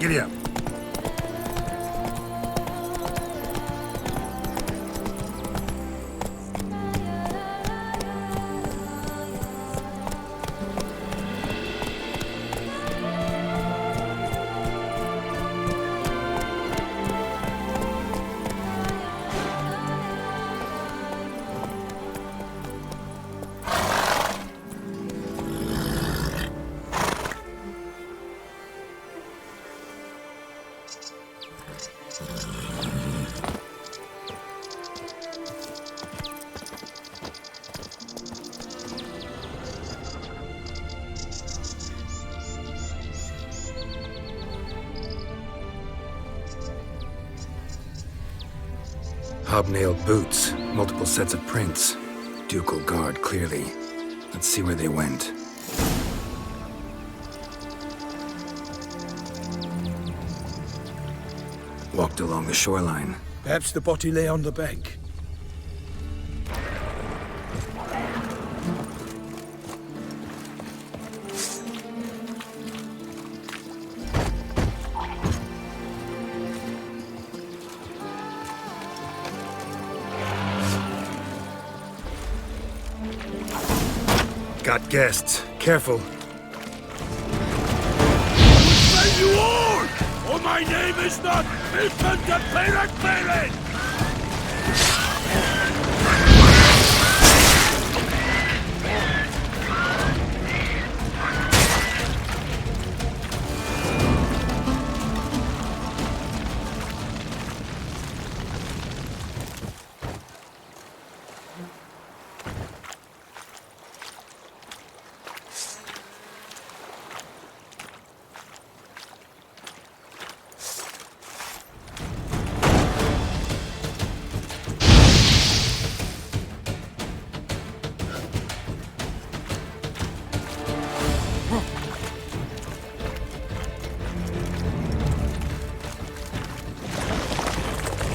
Giddy up. Hobnailed boots, multiple sets of prints. Ducal guard, clearly. Let's see where they went. Walked along the shoreline. Perhaps the body lay on the bank. Got guests. Careful. Slay you all! For my name is not Milton the Pirate Baron!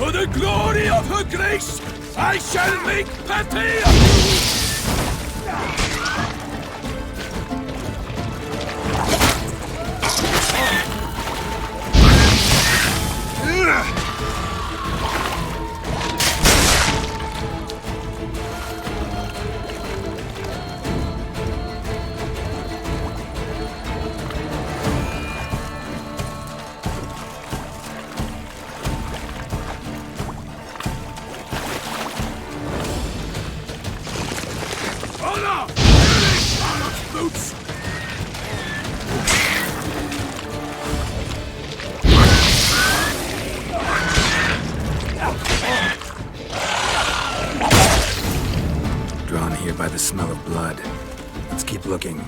For the glory of her grace, I shall make Patriot! Drawn here by the smell of blood. Let's keep looking.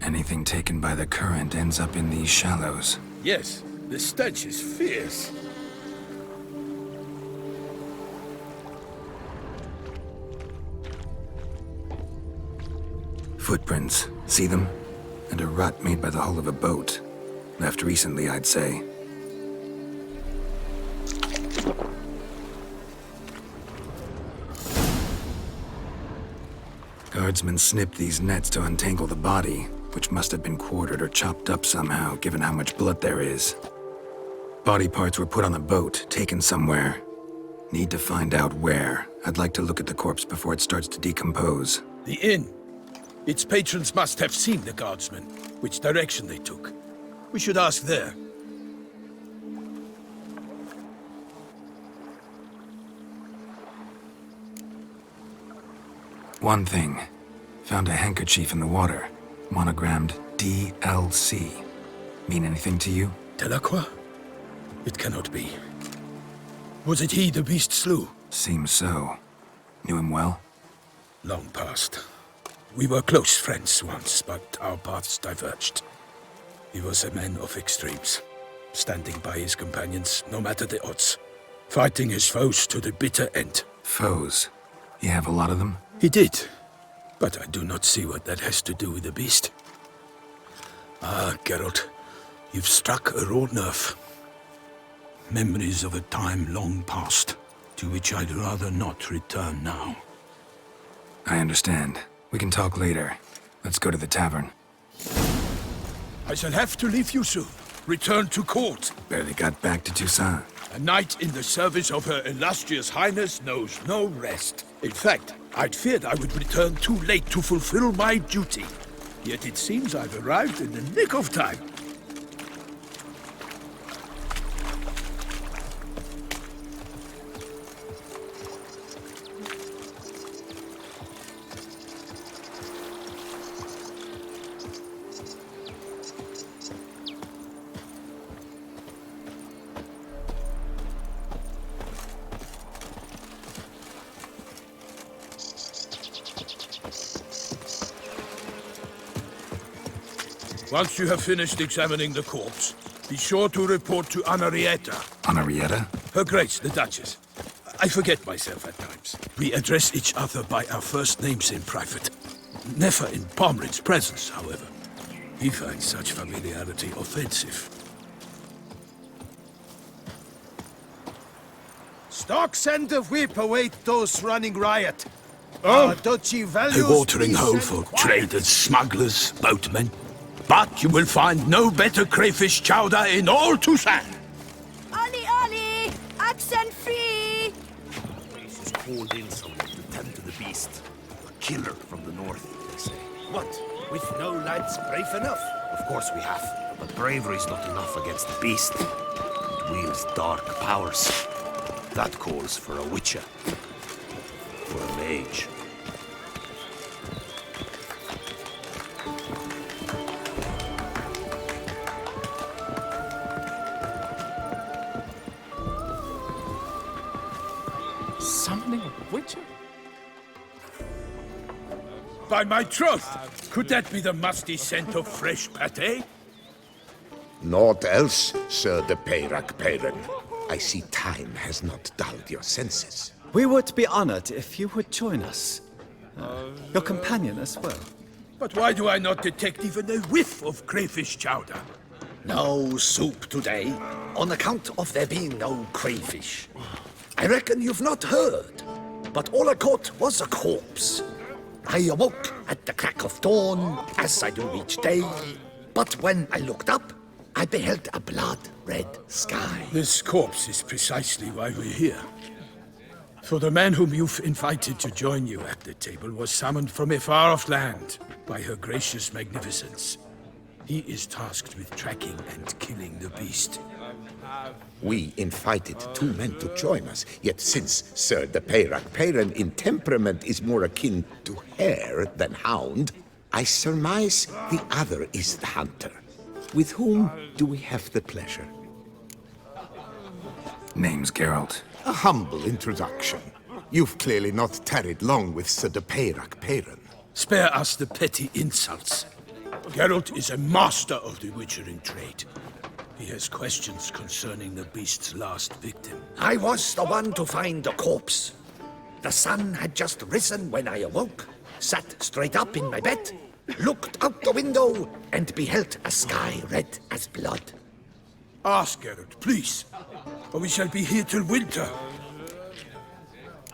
Anything taken by the current ends up in these shallows. Yes, the stench is fierce. Footprints. See them? And a rut made by the hull of a boat. Left recently, I'd say. Guardsmen snipped these nets to untangle the body, which must have been quartered or chopped up somehow, given how much blood there is. Body parts were put on a boat, taken somewhere. Need to find out where. I'd like to look at the corpse before it starts to decompose. The inn. Its patrons must have seen the guardsmen, which direction they took. We should ask there. One thing. Found a handkerchief in the water. Monogrammed DLC. Mean anything to you? Delacroix? It cannot be. Was it he the beast slew? Seems so. Knew him well? Long past. We were close friends once, but our paths diverged. He was a man of extremes, standing by his companions no matter the odds, fighting his foes to the bitter end. Foes? You have a lot of them? He did, but I do not see what that has to do with the beast. Ah, Geralt, you've struck a raw nerve. Memories of a time long past, to which I'd rather not return now. I understand. We can talk later. Let's go to the tavern. I shall have to leave you soon. Return to court. Barely got back to Toussaint. A knight in the service of Her Illustrious Highness knows no rest. In fact, I'd feared I would return too late to fulfill my duty. Yet it seems I've arrived in the nick of time. Once you have finished examining the corpse, be sure to report to Radiator. Radiator? Her Grace, the Duchess. I forget myself at times. We address each other by our first names in private. Never in Pomrin's presence, however. He finds such familiarity offensive. Stocks and the whip await those running riot. Oh, Duchy values a watering peace hole and for quiet. traders, smugglers, boatmen. But you will find no better crayfish chowder in all Toussaint. Ollie, Ollie! Accent free! Grace has called in someone to tend to the beast. A killer from the north, they say. What? With no lads brave enough? Of course we have, but bravery's not enough against the beast. It wields dark powers. That calls for a witcher. For a mage. Summoning a witcher? By my troth, could that be the musty scent of fresh pâté? Naught else, Sir de Peyrac-Peyran. I see time has not dulled your senses. We would be honored if you would join us. Your companion as well. But why do I not detect even a whiff of crayfish chowder? No soup today, on account of there being no crayfish. I reckon you've not heard, but all I caught was a corpse. I awoke at the crack of dawn, as I do each day, but when I looked up, I beheld a blood-red sky. This corpse is precisely why we're here. For the man whom you've invited to join you at the table was summoned from a far-off land by her gracious magnificence. He is tasked with tracking and killing the beast. We invited two men to join us, yet since Sir de Peyrac-Peyran in temperament is more akin to hare than hound, I surmise the other is the hunter. With whom do we have the pleasure? Name's Geralt. A humble introduction. You've clearly not tarried long with Sir de Peyrac-Peyran. Spare us the petty insults. Geralt is a master of the witchering trade. He has questions concerning the beast's last victim. I was the one to find the corpse. The sun had just risen when I awoke, sat straight up in my bed, looked out the window, and beheld a sky red as blood. Ask Geralt, please, or we shall be here till winter.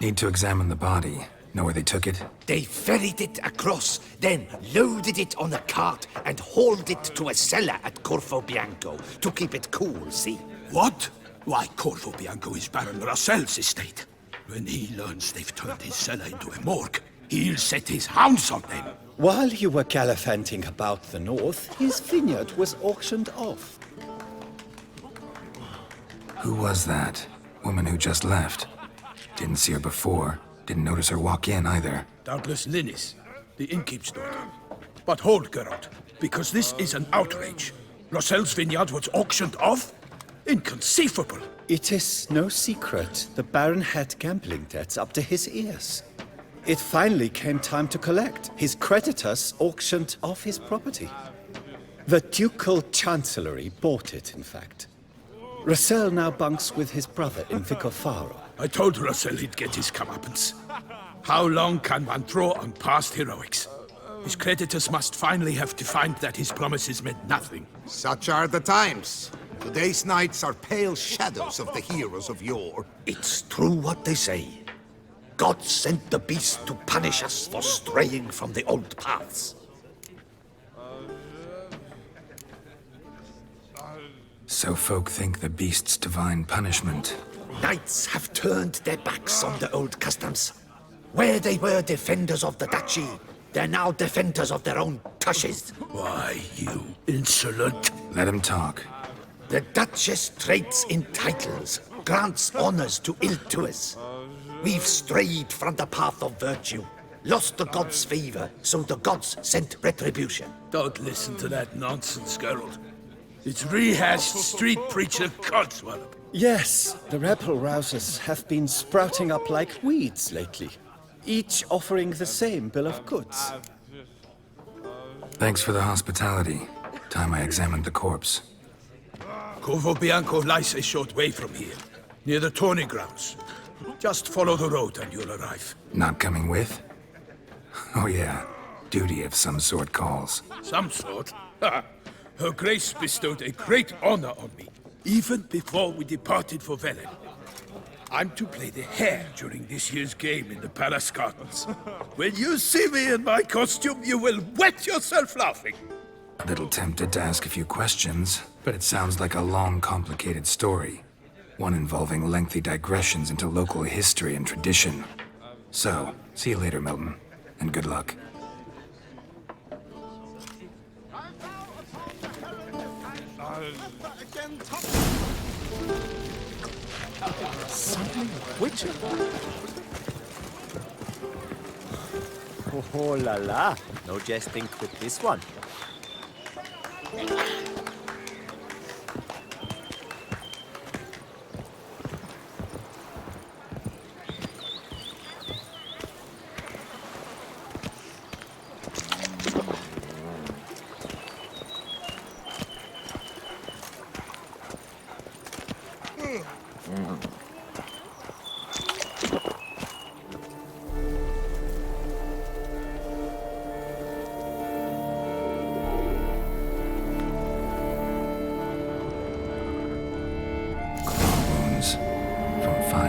Need to examine the body. Know where they took it? They ferried it across, then loaded it on a cart and hauled it to a cellar at Corvo Bianco to keep it cool, see? What? Why, Corvo Bianco is Baron Russell's estate. When he learns they've turned his cellar into a morgue, he'll set his hounds on them. While you were gallivanting about the north, his vineyard was auctioned off. Who was that? Woman who just left. Didn't see her before. Didn't notice her walk in either. Doubtless Linnis, the innkeep's daughter. But hold, Geralt, because this is an outrage. Russell's vineyard was auctioned off? Inconceivable. It is no secret the Baron had gambling debts up to his ears. It finally came time to collect. His creditors auctioned off his property. The Ducal Chancellery bought it, in fact. Russell now bunks with his brother in Vicofaro. I told Russell he'd get his comeuppance. How long can one throw on past heroics? His creditors must finally have to find that his promises meant nothing. Such are the times. Today's knights are pale shadows of the heroes of yore. It's true what they say. God sent the beast to punish us for straying from the old paths. So folk think the beast's divine punishment. Knights have turned their backs on the old customs. Where they were defenders of the duchy, they're now defenders of their own tushes. Why, you insolent... Let him talk. The Duchess trades in titles, grants honors to ill-doers. We've strayed from the path of virtue, lost the gods' favor, so the gods sent retribution. Don't listen to that nonsense, Geralt. It's rehashed street preacher codswallop. Yes, the rebel rousers have been sprouting up like weeds lately, each offering the same bill of goods. Thanks for the hospitality. Time I examined the corpse. Corvo Bianco lies a short way from here, near the tourney grounds. Just follow the road and you'll arrive. Not coming with? Oh yeah, duty of some sort calls. Some sort? Ha! Her Grace bestowed a great honor on me, even before we departed for Velen. I'm to play the hare during this year's game in the Palace Gardens. When you see me in my costume, you will wet yourself laughing. A little tempted to ask a few questions, but it sounds like a long, complicated story. One involving lengthy digressions into local history and tradition. So, see you later, Milton, and good luck. Something witcher. Oh la la, no jesting with this one.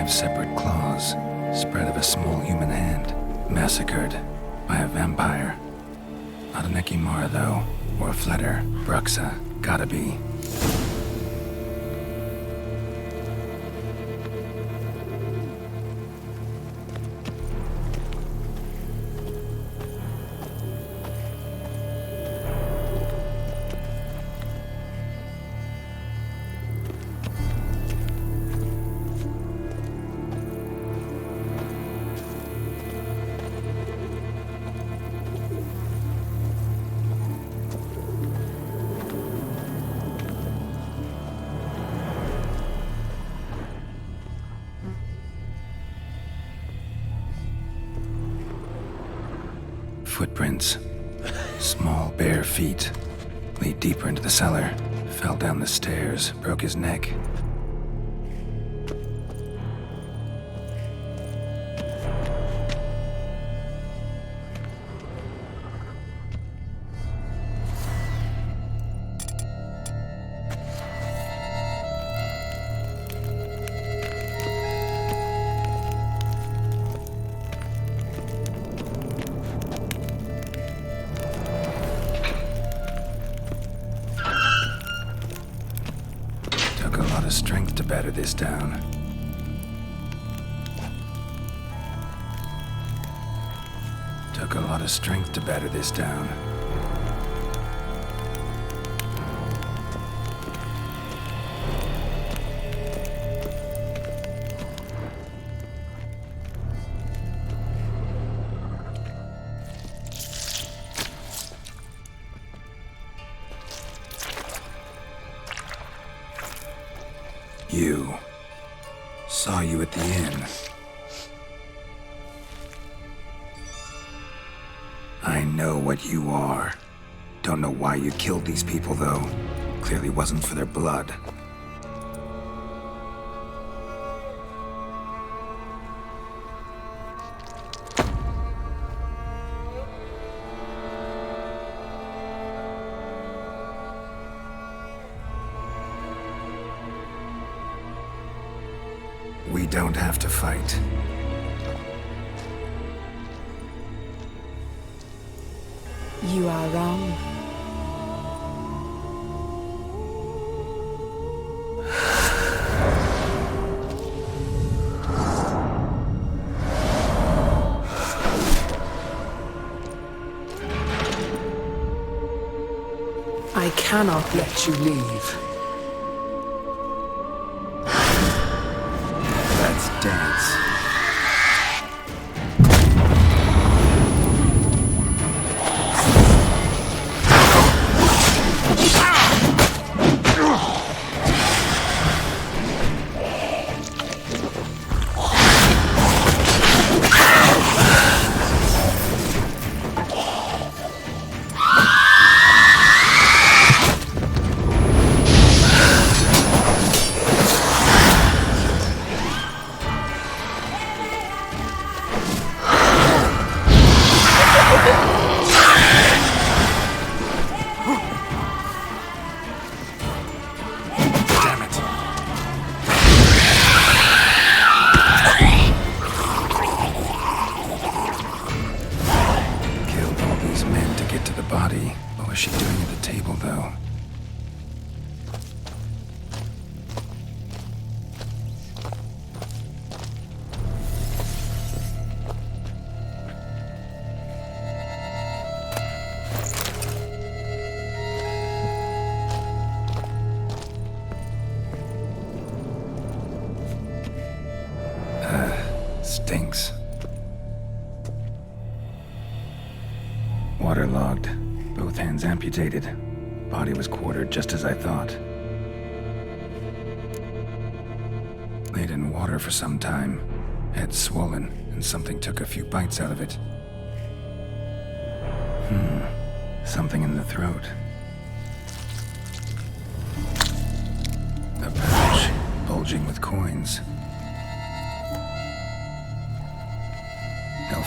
Separate claws, spread of a small human hand, massacred by a vampire. Not an Ekimara, though, or a Fletter. Bruxa, gotta be. Footprints. Small, bare feet. Lead deeper into the cellar. Fell down the stairs, broke his neck. Strength to batter this down. Took a lot of strength to batter this down. You. Saw you at the inn. know what you are. Don't know why you killed these people, though. Clearly wasn't for their blood. We don't have to fight. You are wrong. I cannot let you leave. Let's dance. Stinks. Waterlogged. Both hands amputated. Body was quartered just as I thought. Laid in water for some time. Head swollen, and something took a few bites out of it. Something in the throat. A pouch, bulging with coins.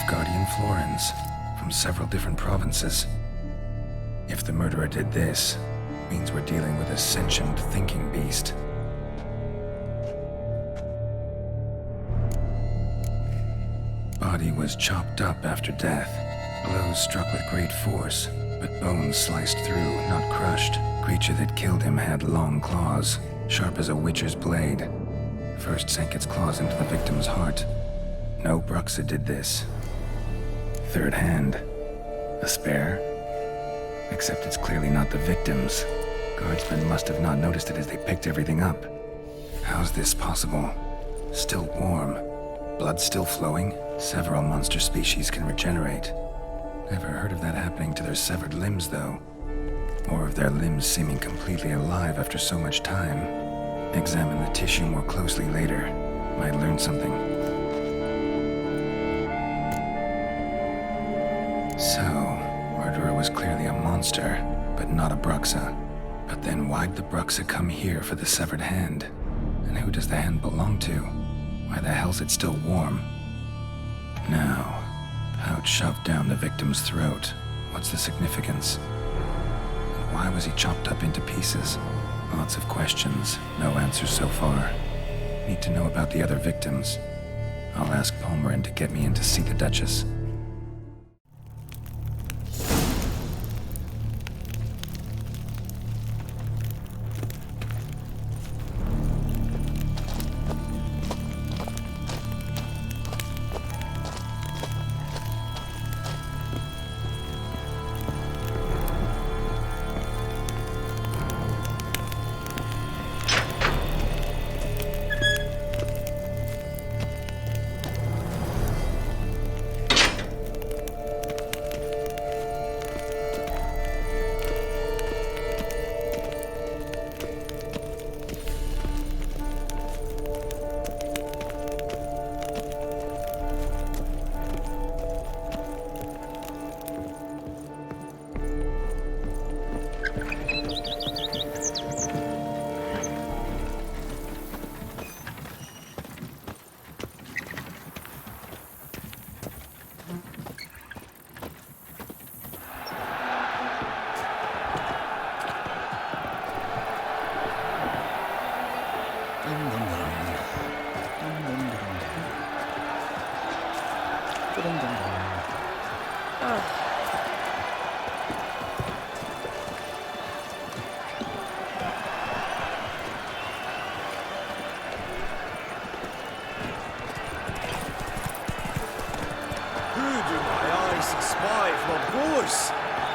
Guardian florins from several different provinces. If the murderer did this, means we're dealing with a sentient thinking beast. Body was chopped up after death. Blows struck with great force, but bones sliced through, not crushed. Creature that killed him had long claws, sharp as a witcher's blade. First sank its claws into the victim's heart. No Bruxa did this. Third hand. A spare? Except it's clearly not the victim's. Guardsmen must have not noticed it as they picked everything up. How's this possible? Still warm. Blood still flowing? Several monster species can regenerate. Never heard of that happening to their severed limbs, though. Or of their limbs seeming completely alive after so much time. Examine the tissue more closely later. Might learn something. So, murderer was clearly a monster, but not a Bruxa. But then why'd the Bruxa come here for the severed hand? And who does the hand belong to? Why the hell's it still warm? Now, pouch shoved down the victim's throat. What's the significance? And why was he chopped up into pieces? Lots of questions, no answers so far. Need to know about the other victims. I'll ask Palmerin to get me in to see the Duchess.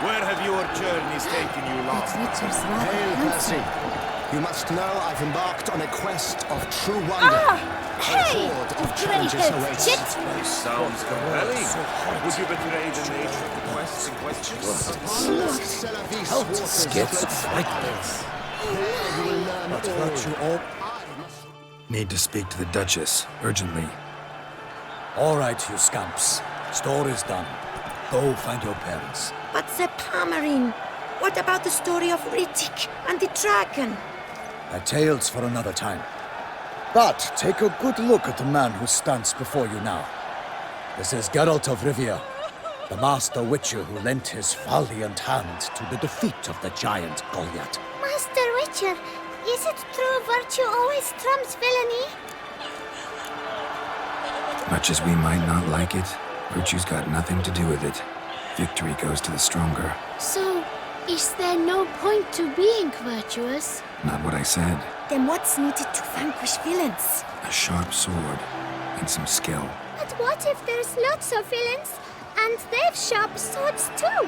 Where have your journeys taken you, last? Hail, Percy. You must know I've embarked on a quest of true wonder. Hey! Of challenges awaits. This sounds compelling. Would you betray the nature of the quests in question? Need to speak to the Duchess, urgently. All right, you scamps. Story's done. Go find your parents. But the Palmerine, what about the story of Riddick and the dragon? A tale's for another time. But take a good look at the man who stands before you now. This is Geralt of Rivia, the master witcher who lent his valiant hand to the defeat of the giant Goliath. Master Witcher, is it true virtue always trumps villainy? Much as we might not like it, virtue's got nothing to do with it. Victory goes to the stronger. So, is there no point to being virtuous? Not what I said. Then what's needed to vanquish villains? A sharp sword and some skill. But what if there's lots of villains and they've sharp swords too?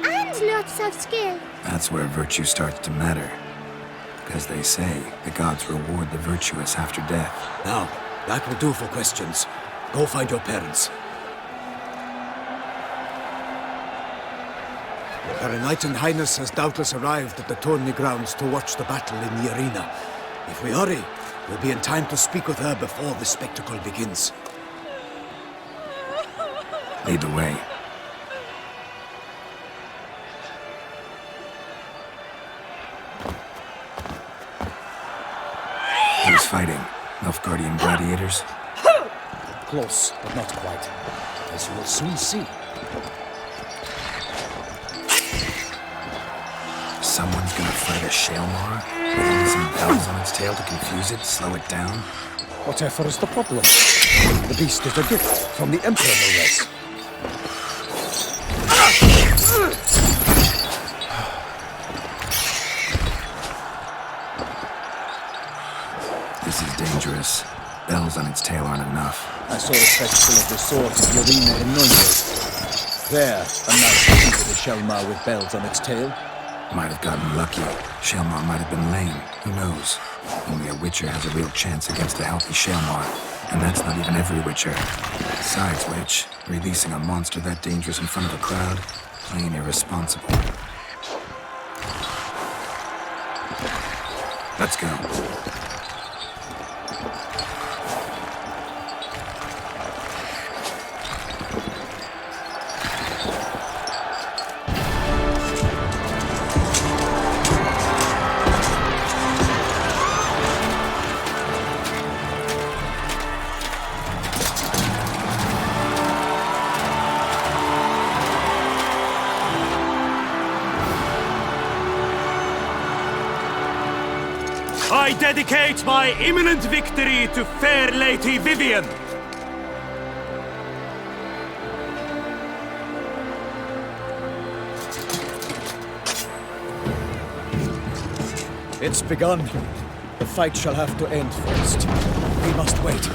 And lots of skill? That's where virtue starts to matter. Because they say the gods reward the virtuous after death. Now, that will do for questions. Go find your parents. Her Enlightened Highness has doubtless arrived at the tourney grounds to watch the battle in the arena. If we hurry, we'll be in time to speak with her before the spectacle begins. Lead the way. Who's fighting? Nilfgaardian gladiators? Close, but not quite. As you will soon see. Someone's gonna fight a Shaelmar? With only some bells on its tail to confuse it, slow it down? Whatever is the problem? The beast is a gift from the Emperor, no less. This is dangerous. Bells on its tail aren't enough. I saw a spectacle of the swords in the arena in Nuremberg. There, a knight defeated a Shaelmar with bells on its tail. Might have gotten lucky. Shaelmar might have been lame. Who knows? Only a Witcher has a real chance against a healthy Shaelmar. And that's not even every Witcher. Besides which, releasing a monster that dangerous in front of a crowd, plain irresponsible. Let's go. I dedicate my imminent victory to fair Lady Vivian. It's begun. The fight shall have to end first. We must wait.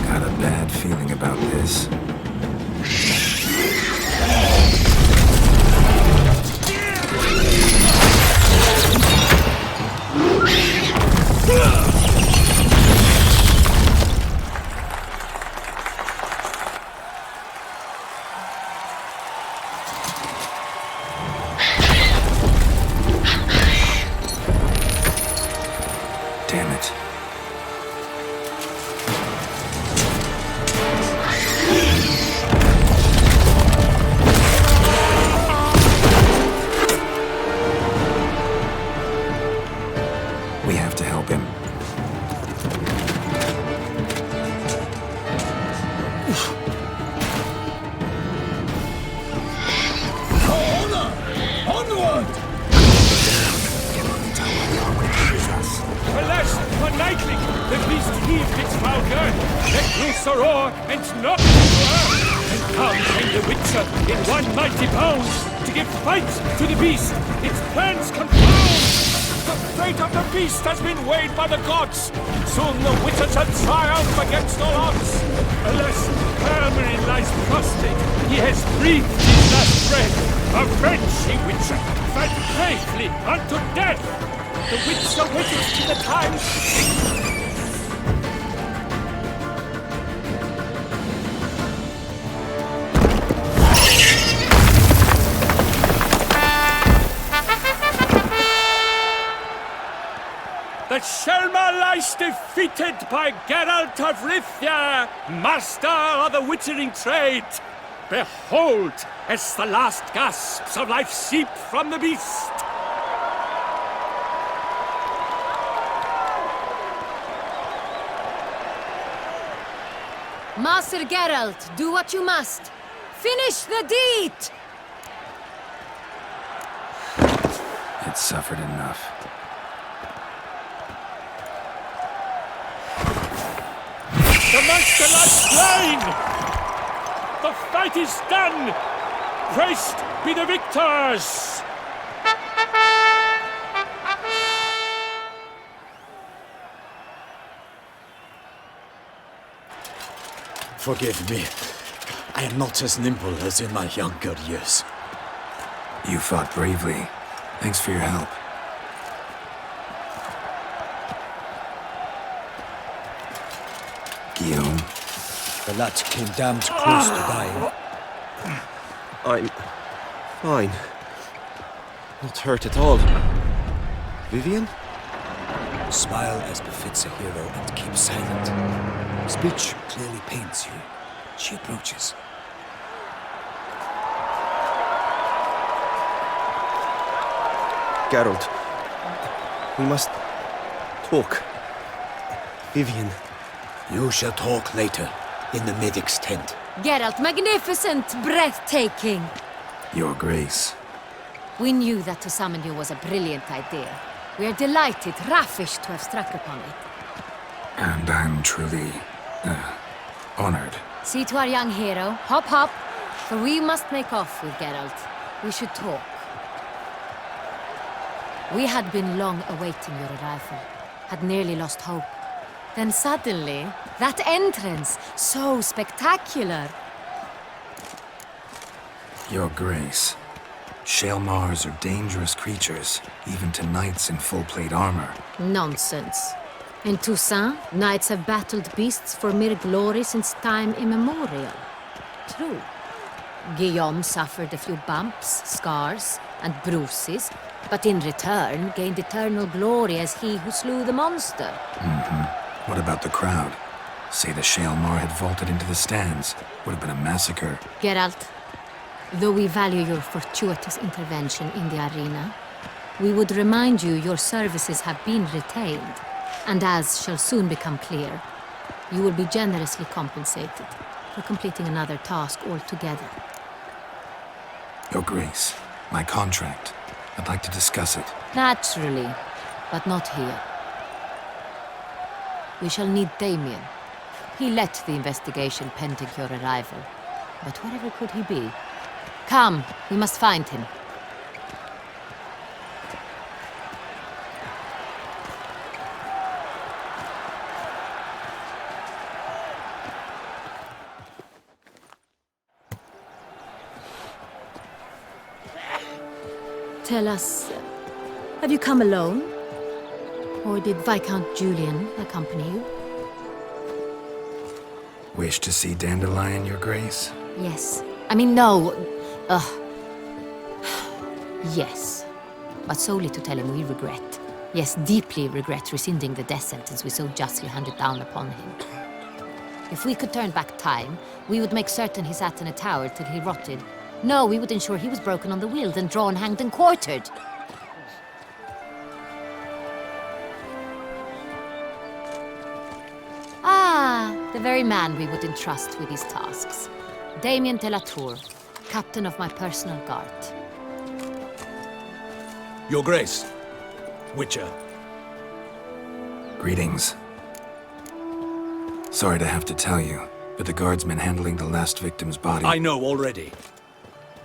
Got a bad feeling about this. tightly, the beast heaved its foul girth, let loose a roar, and knocked it to earth. And down came the Witcher in one mighty bound, to give fight to the beast, its plans confound. The fate of the beast has been weighed by the gods. Soon the Witcher shall triumph against all odds. Alas, Hermerin lies prostrate. He has breathed his last breath. Avenge ye, Witcher! Fight bravely unto death! The Witcher waiteth till the time. The Shelma lies defeated by Geralt of Rithia, master of the witchering trade. Behold, as the last gasps of life seep from the beast. Master Geralt, do what you must. Finish the deed! It suffered enough. The monster lies slain! The fight is done! Praised be the victors! Forgive me. I am not as nimble as in my younger years. You fought bravely. Thanks for your help. Guillaume. The lad came damned close to dying. I'm fine. Not hurt at all. Vivian? Smile as befits a hero and keep silent. Speech clearly pains you. She approaches. Geralt, we must talk. Vivian. You shall talk later, in the medic's tent. Geralt, magnificent, breathtaking. Your Grace. We knew that to summon you was a brilliant idea. We are delighted, ravished to have struck upon it. And I'm truly, honored. See to our young hero. Hop, hop. For we must make off with Geralt. We should talk. We had been long awaiting your arrival. Had nearly lost hope. Then suddenly, that entrance, so spectacular. Your Grace. Shaelmars are dangerous creatures, even to knights in full-plate armor. Nonsense. In Toussaint, knights have battled beasts for mere glory since time immemorial. True. Guillaume suffered a few bumps, scars, and bruises, but in return gained eternal glory as he who slew the monster. What about the crowd? Say the Shaelmar had vaulted into the stands. Would have been a massacre. Geralt, though we value your fortuitous intervention in the arena, we would remind you your services have been retained, and as shall soon become clear, you will be generously compensated for completing another task altogether. Your Grace, my contract. I'd like to discuss it. Naturally, but not here. We shall need Damien. He led the investigation pending your arrival. But wherever could he be? Come, we must find him. Tell us, have you come alone? Or did Viscount Julian accompany you? Wish to see Dandelion, Your Grace? Yes. I mean, no. Yes. But solely to tell him we regret. Yes, deeply regret rescinding the death sentence we so justly handed down upon him. If we could turn back time, we would make certain he sat in a tower till he rotted. No, we would ensure he was broken on the wheel, then drawn, hanged, and quartered. Ah, the very man we would entrust with these tasks. Damien de la Tour, captain of my personal guard. Your Grace, Witcher. Greetings. Sorry to have to tell you, but the guardsman handling the last victim's body... I know already.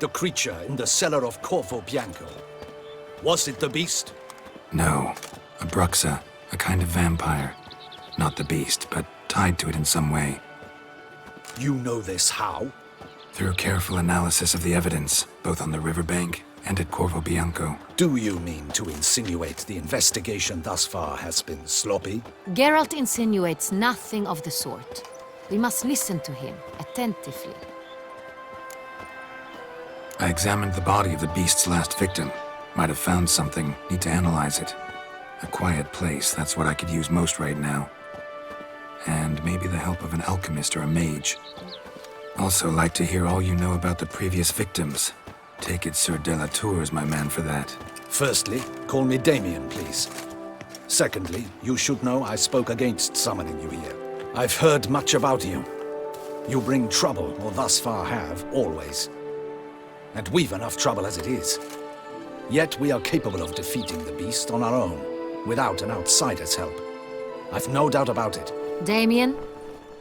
The creature in the cellar of Corvo Bianco. Was it the beast? No. A bruxa, a kind of vampire. Not the beast, but tied to it in some way. You know this how? Through careful analysis of the evidence, both on the riverbank and at Corvo Bianco. Do you mean to insinuate the investigation thus far has been sloppy? Geralt insinuates nothing of the sort. We must listen to him attentively. I examined the body of the beast's last victim. Might have found something, need to analyze it. A quiet place, that's what I could use most right now. And maybe the help of an alchemist or a mage. Also like to hear all you know about the previous victims. Take it Sir Delatour is my man for that. Firstly, call me Damien, please. Secondly, you should know I spoke against summoning you here. I've heard much about you. You bring trouble, or thus far have, always. And we've enough trouble as it is. Yet we are capable of defeating the beast on our own, without an outsider's help. I've no doubt about it. Damien,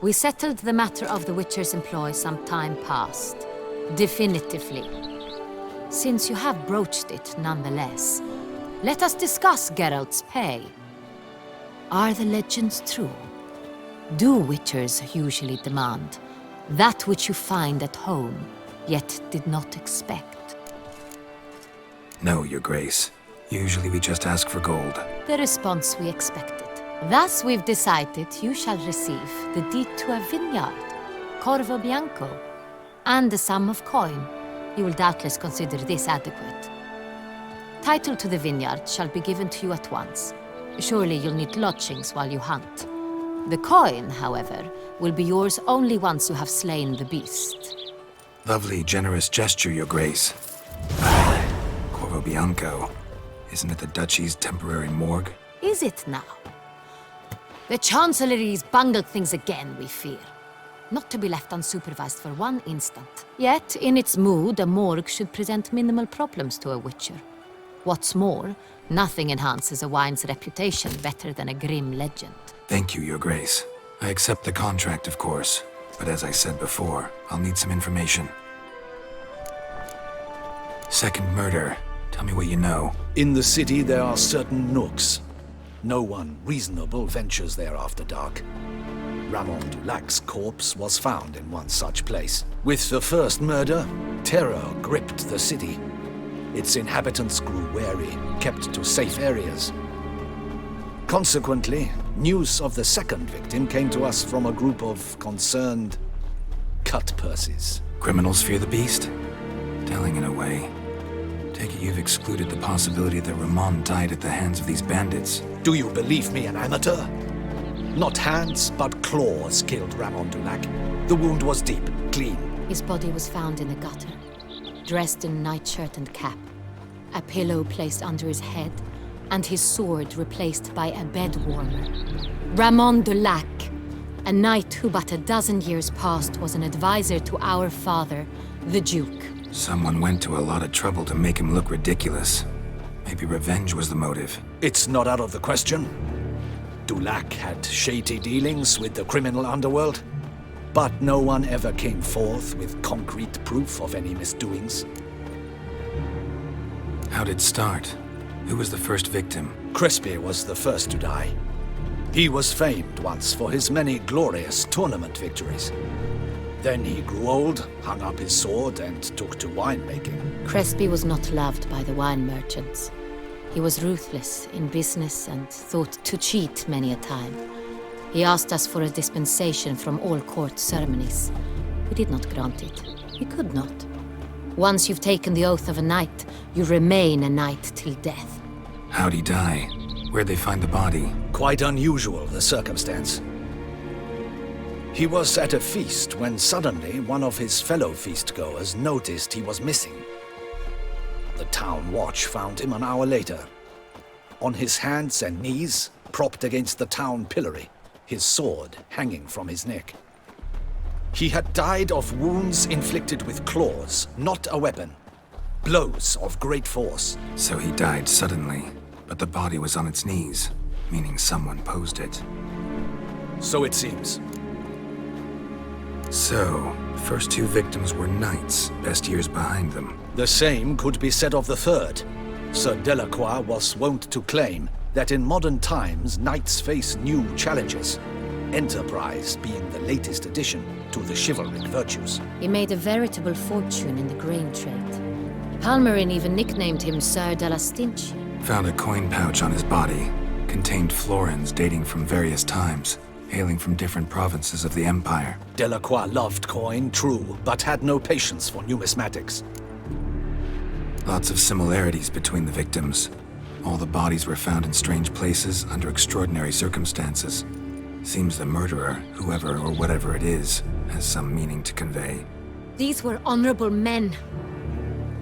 we settled the matter of the Witcher's employ some time past. Definitively. Since you have broached it nonetheless, let us discuss Geralt's pay. Are the legends true? Do Witchers usually demand that which you find at home, yet did not expect? No, Your Grace. Usually we just ask for gold. The response we expected. Thus we've decided you shall receive the deed to a vineyard, Corvo Bianco, and the sum of coin. You will doubtless consider this adequate. Title to the vineyard shall be given to you at once. Surely you'll need lodgings while you hunt. The coin, however, will be yours only once you have slain the beast. Lovely, generous gesture, Your Grace. Corvo Bianco. Isn't it the Duchy's temporary morgue? Is it now? The Chancellery's bungled things again, we fear. Not to be left unsupervised for one instant. Yet, in its mood, a morgue should present minimal problems to a Witcher. What's more, nothing enhances a wine's reputation better than a grim legend. Thank you, Your Grace. I accept the contract, of course. But as I said before, I'll need some information. Second murder. Tell me what you know. In the city, there are certain nooks. No one reasonable ventures there after dark. Ramon Dulac's corpse was found in one such place. With the first murder, terror gripped the city. Its inhabitants grew wary, kept to safe areas. Consequently, news of the second victim came to us from a group of concerned cut-purses. Criminals fear the beast? Telling in a way. Take it you've excluded the possibility that Ramon died at the hands of these bandits. Do you believe me an amateur? Not hands, but claws killed Ramon Dulac. The wound was deep, clean. His body was found in the gutter, dressed in nightshirt and cap, a pillow placed under his head, and his sword replaced by a bed warmer. Ramon Dulac, a knight who but a dozen years past was an advisor to our father, the Duke. Someone went to a lot of trouble to make him look ridiculous. Maybe revenge was the motive. It's not out of the question. Dulac had shady dealings with the criminal underworld, but no one ever came forth with concrete proof of any misdoings. How'd it start? Who was the first victim? Crespi was the first to die. He was famed once for his many glorious tournament victories. Then he grew old, hung up his sword, and took to winemaking. Crespi was not loved by the wine merchants. He was ruthless in business and thought to cheat many a time. He asked us for a dispensation from all court ceremonies. We did not grant it. We could not. Once you've taken the oath of a knight, you remain a knight till death. How'd he die? Where'd they find the body? Quite unusual, the circumstance. He was at a feast when suddenly one of his fellow feastgoers noticed he was missing. The town watch found him an hour later. On his hands and knees, propped against the town pillory, his sword hanging from his neck. He had died of wounds inflicted with claws, not a weapon. Blows of great force. So he died suddenly, but the body was on its knees, meaning someone posed it. So it seems. So, the first two victims were knights, best years behind them. The same could be said of the third. Sir Delacroix was wont to claim that in modern times knights face new challenges, enterprise being the latest addition to the chivalric virtues. He made a veritable fortune in the grain trade. Palmerin even nicknamed him Sir de la Stinchi. Found a coin pouch on his body. Contained florins dating from various times, hailing from different provinces of the Empire. Delacroix loved coin, true, but had no patience for numismatics. Lots of similarities between the victims. All the bodies were found in strange places under extraordinary circumstances. Seems the murderer, whoever or whatever it is, has some meaning to convey. These were honorable men.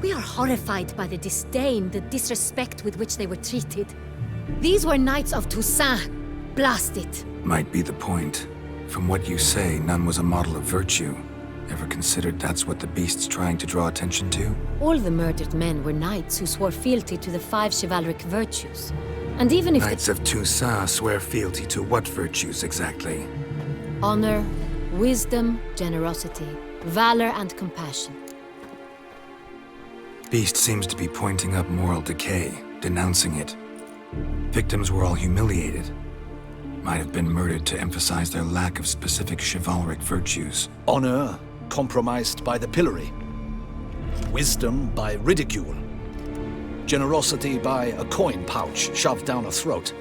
We are horrified by the disdain, the disrespect with which they were treated. These were knights of Toussaint. Blast it. Might be the point. From what you say, none was a model of virtue. Ever considered that's what the beast's trying to draw attention to? All the murdered men were knights who swore fealty to the 5 chivalric virtues. And even if Knights of Toussaint swear fealty to what virtues exactly? honor, wisdom, generosity, valor, and compassion. Beast seems to be pointing up moral decay, denouncing it. Victims were all humiliated. Might have been murdered to emphasize their lack of specific chivalric virtues. Honor compromised by the pillory. Wisdom by ridicule. Generosity by a coin pouch shoved down a throat.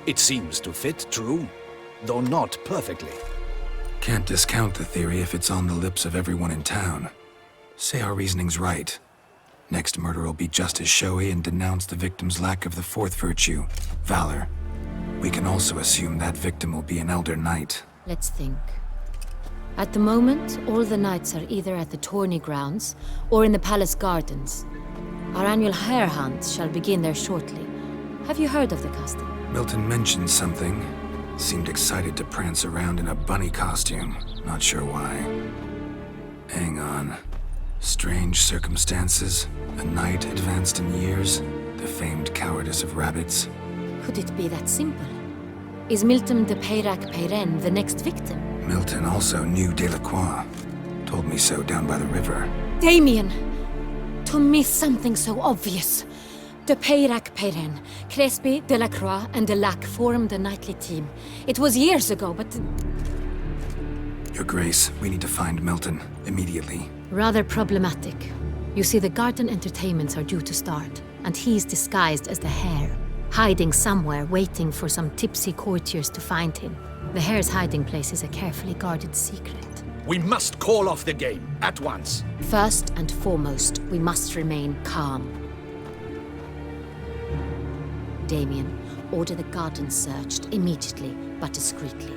It seems to fit, true, though not perfectly. Can't discount the theory if it's on the lips of everyone in town. Say our reasoning's right. Next murder will be just as showy and denounce the victim's lack of the 4th virtue, valor. We can also assume that victim will be an elder knight. Let's think. At the moment, all the knights are either at the tourney grounds or in the palace gardens. Our annual hare hunt shall begin there shortly. Have you heard of the custom? Milton mentioned something. Seemed excited to prance around in a bunny costume. Not sure why. Hang on. Strange circumstances. A knight advanced in years. The famed cowardice of rabbits. Could it be that simple? Is Milton de Peyrac-Peyren the next victim? Milton also knew Delacroix. Told me so down by the river. Damien! To miss something so obvious. De Peyrac-Peyren, Crespi, Delacroix, and Delac formed a knightly team. It was years ago, but... Your Grace, we need to find Milton. Immediately. Rather problematic. You see, the garden entertainments are due to start, and he's disguised as the hare, hiding somewhere, waiting for some tipsy courtiers to find him. The hare's hiding place is a carefully guarded secret. We must call off the game, at once. First and foremost, we must remain calm. Damien, order the garden searched immediately, but discreetly.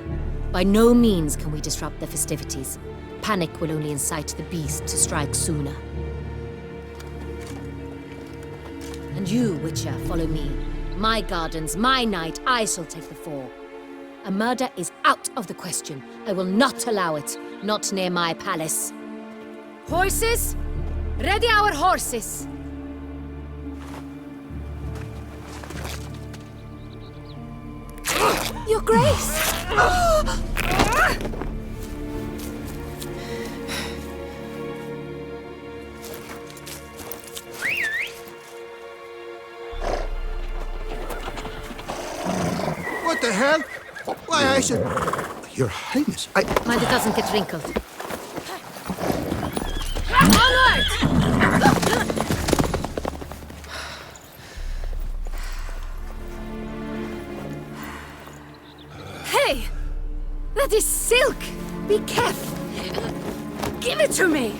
By no means can we disrupt the festivities. Panic will only incite the beast to strike sooner. And you, Witcher, follow me. My gardens, my night, I shall take the fall. A murder is out of the question. I will not allow it. Not near my palace. Horses? Ready our horses! Your Grace! What the hell? Why, I should... Your Highness, Mind it doesn't get wrinkled. Onward! Hey! That is silk! Be careful! Give it to me!